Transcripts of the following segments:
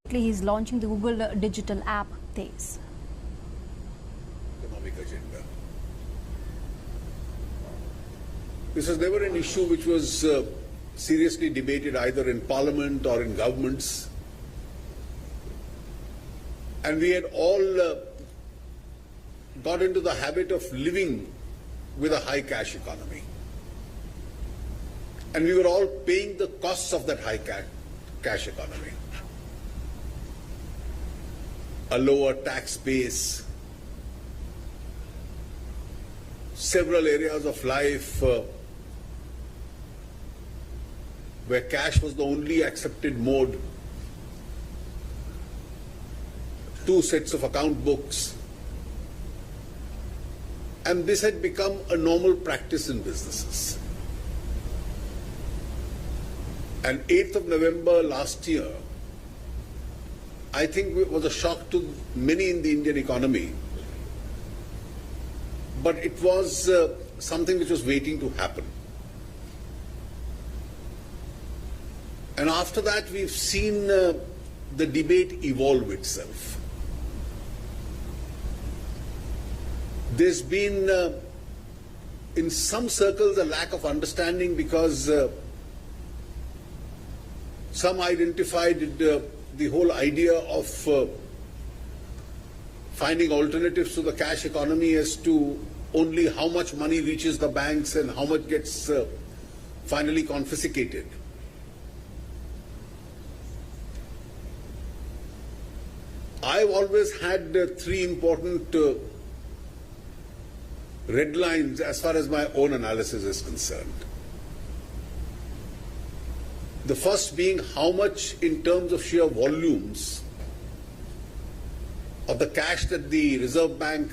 He's launching the Google digital app Days. Economic agenda. This was never an issue which was seriously debated either in Parliament or in governments. And we had all got into the habit of living with a high cash economy. And we were all paying the costs of that high cash economy. A lower tax base, several areas of life where cash was the only accepted mode, 2 sets of account books, and this had become a normal practice in businesses. And 8th of November last year, I think it was a shock to many in the Indian economy, but it was something which was waiting to happen. And after that, we've seen the debate evolve itself. There's been, in some circles, a lack of understanding because some identified the whole idea of finding alternatives to the cash economy as to only how much money reaches the banks and how much gets finally confiscated. I've always had 3 important red lines as far as my own analysis is concerned. The first being how much in terms of sheer volumes of the cash that the Reserve Bank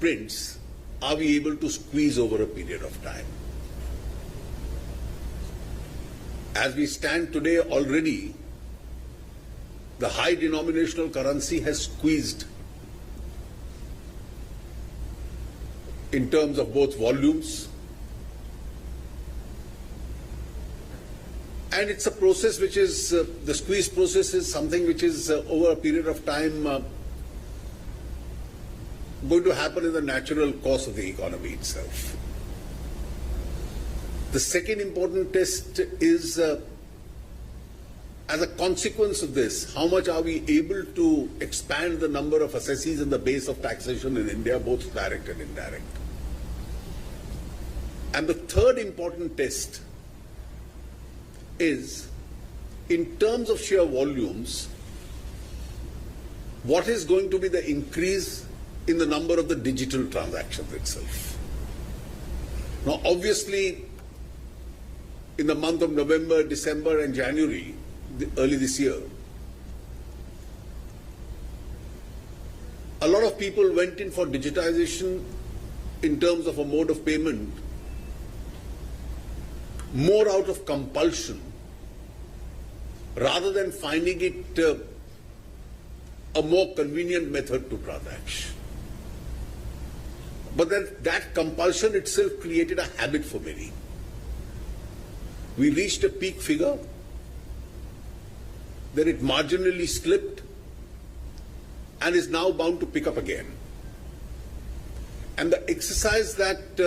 prints are we able to squeeze over a period of time. As we stand today already, the high denominational currency has squeezed in terms of both volumes, and it's a process which is, the squeeze process is something which is over a period of time going to happen in the natural course of the economy itself. The second important test is, as a consequence of this, how much are we able to expand the number of assessees in the base of taxation in India, both direct and indirect. And the third important test is, in terms of sheer volumes, what is going to be the increase in the number of the digital transactions itself. Now, obviously, in the month of November, December and January, early this year, a lot of people went in for digitization in terms of a mode of payment more out of compulsion rather than finding it a more convenient method to transact. But then that compulsion itself created a habit for many. We reached a peak figure, then it marginally slipped and is now bound to pick up again. And the exercise that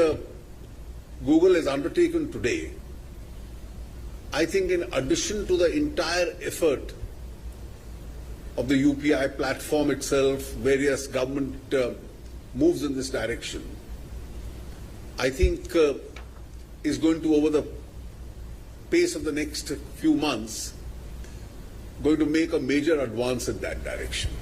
Google has undertaken today, I think in addition to the entire effort of the UPI platform itself, various government moves in this direction, I think is going to, over the pace of the next few months, going to make a major advance in that direction.